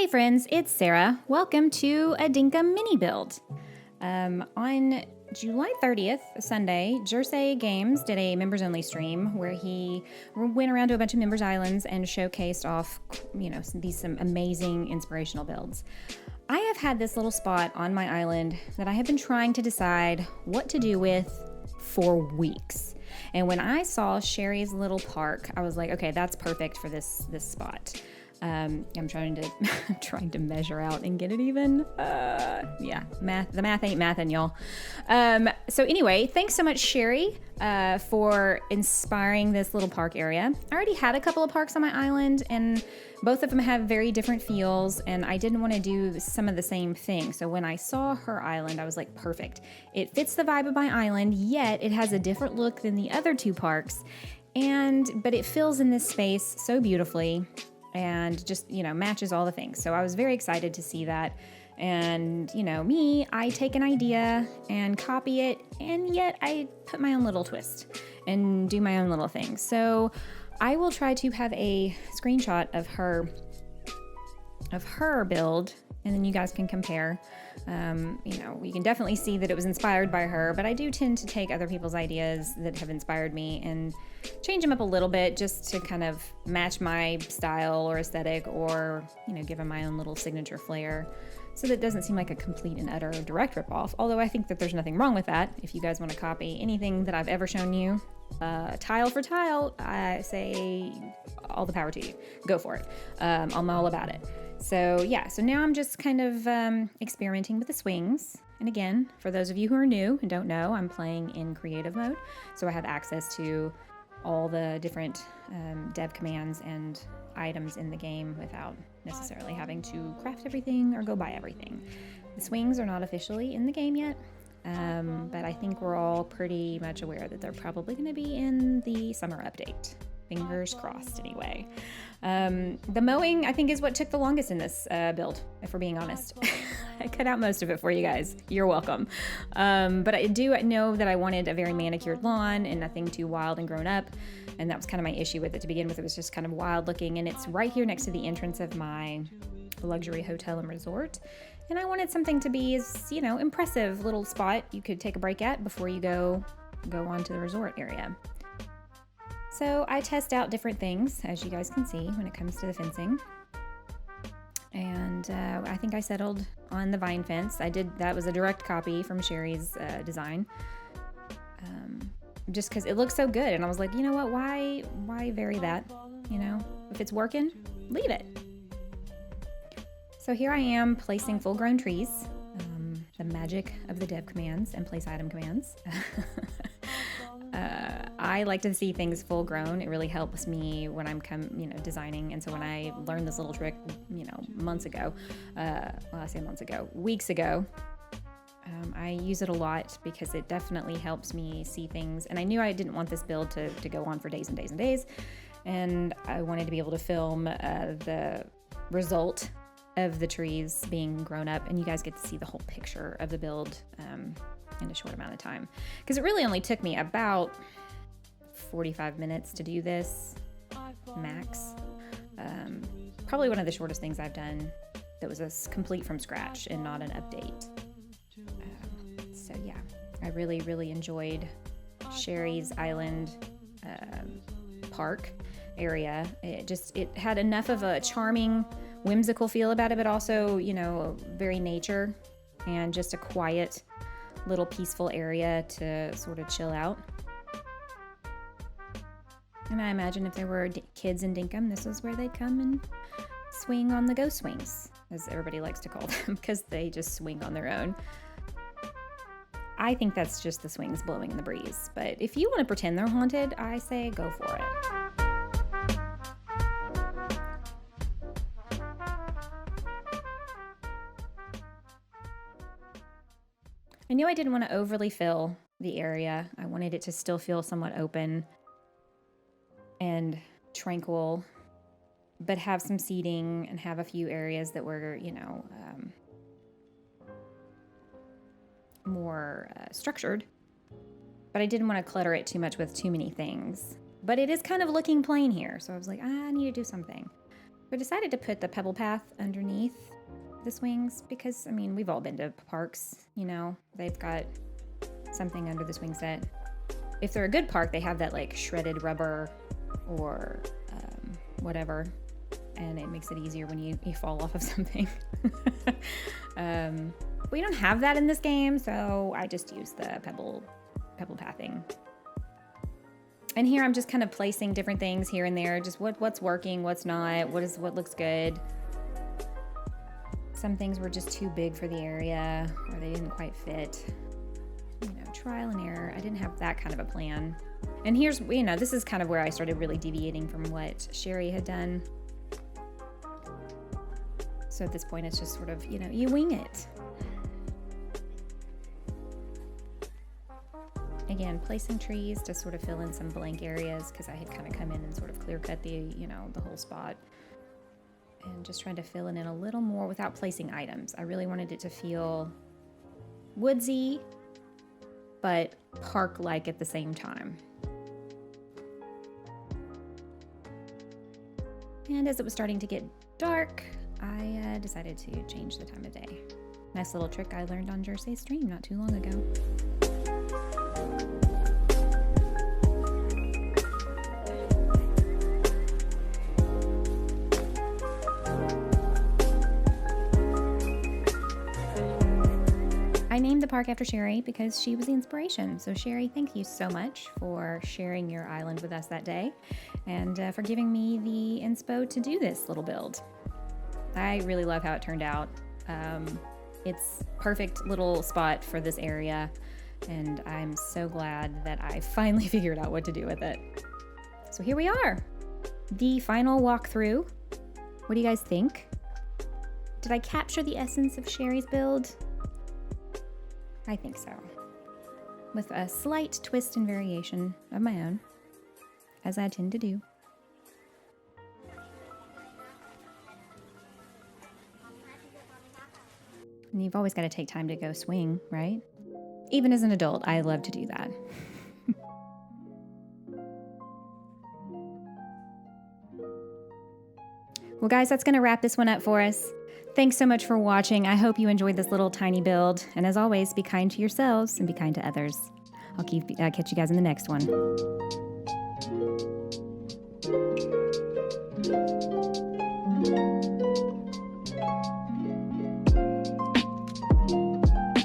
Hey friends, it's Sarah. Welcome to a Dinkum mini build. On July 30th, Sunday, Jersey Games did a members only stream where he went around to a bunch of members islands and showcased off, some amazing inspirational builds. I have had this little spot on my island that I have been trying to decide what to do with for weeks. And when I saw Sherry's little park, I was like, okay, that's perfect for this spot. I'm trying to measure out and get it even. The math ain't mathin', y'all. So anyway, thanks so much, Sherry, for inspiring this little park area. I already had a couple of parks on my island, and both of them have very different feels, and I didn't want to do some of the same thing. So when I saw her island, I was like, perfect. It fits the vibe of my island, yet it has a different look than the other two parks, but it fills in this space so beautifully. And just, matches all the things. So I was very excited to see that. And, I take an idea and copy it, and yet I put my own little twist and do my own little thing. So I will try to have a screenshot of her build, and then you guys can compare. You can definitely see that it was inspired by her, but I do tend to take other people's ideas that have inspired me and change them up a little bit just to kind of match my style or aesthetic, or, give them my own little signature flair so that it doesn't seem like a complete and utter direct ripoff. Although I think that there's nothing wrong with that. If you guys want to copy anything that I've ever shown you, tile for tile, I say all the power to you. Go for it. I'm all about it. So now I'm just kind of experimenting with the swings. And again, for those of you who are new and don't know, I'm playing in creative mode. So I have access to all the different dev commands and items in the game without necessarily having to craft everything or go buy everything. The swings are not officially in the game yet, but I think we're all pretty much aware that they're probably going to be in the summer update. Fingers crossed, anyway. The mowing, I think, is what took the longest in this build, if we're being honest. I cut out most of it for you guys. You're welcome. But I do know that I wanted a very manicured lawn and nothing too wild and grown up. And that was kind of my issue with it to begin with. It was just kind of wild looking. And it's right here next to the entrance of my luxury hotel and resort. And I wanted something to be as, impressive little spot you could take a break at before you go on to the resort area. So I test out different things, as you guys can see, when it comes to the fencing. And I think I settled on the vine fence. That was a direct copy from Sherry's design. Just because it looks so good. And I was like, you know what, why vary that? If it's working, leave it. So here I am placing full-grown trees. The magic of the dev commands and place item commands. I like to see things full grown. It really helps me when I'm designing. And so when I learned this little trick, weeks ago, I use it a lot because it definitely helps me see things. And I knew I didn't want this build to go on for days and days and days. And I wanted to be able to film the result of the trees being grown up, and you guys get to see the whole picture of the build in a short amount of time. Because it really only took me about 45 minutes to do this, max. Probably one of the shortest things I've done that was complete from scratch and not an update. I really, really enjoyed Sherry's Island park area. It had enough of a charming, whimsical feel about it, but also, very nature and just a quiet little peaceful area to sort of chill out. And I imagine if there were kids in Dinkum, this is where they'd come and swing on the ghost swings, as everybody likes to call them, because they just swing on their own. I think that's just the swings blowing in the breeze. But if you want to pretend they're haunted, I say go for it. I knew I didn't want to overly fill the area. I wanted it to still feel somewhat open and tranquil, but have some seating and have a few areas that were, more structured. But I didn't want to clutter it too much with too many things. But it is kind of looking plain here, so I was like, I need to do something. I decided to put the pebble path underneath the swings because, I mean, we've all been to parks, you know, they've got something under the swing set. If they're a good park, they have that like shredded rubber or whatever, and it makes it easier when you fall off of something. We don't have that in this game, so I just use the pebble pathing. And here I'm just kind of placing different things here and there, just what's working, what's not, what looks good. Some things were just too big for the area, or they didn't quite fit. You know, trial and error. I didn't have that kind of a plan. And here's, you know, this is kind of where I started really deviating from what Sherry had done. So at this point, it's just sort of, you know, you wing it. Again, placing trees to sort of fill in some blank areas because I had kind of come in and sort of clear cut the, you know, the whole spot. And just trying to fill it in a little more without placing items. I really wanted it to feel woodsy, but park-like at the same time. And as it was starting to get dark, I decided to change the time of day. Nice little trick I learned on Jersey Stream not too long ago. I named the park after Sherry because she was the inspiration. So Sherry, thank you so much for sharing your island with us that day and for giving me the inspo to do this little build. I really love how it turned out. It's perfect little spot for this area, and I'm so glad that I finally figured out what to do with it. So here we are, the final walkthrough. What do you guys think? Did I capture the essence of Sherry's build? I think so. With a slight twist and variation of my own, as I tend to do. And you've always got to take time to go swing, right? Even as an adult, I love to do that. Well, guys, that's going to wrap this one up for us. Thanks so much for watching. I hope you enjoyed this little tiny build. And as always, be kind to yourselves and be kind to others. I'll catch you guys in the next one.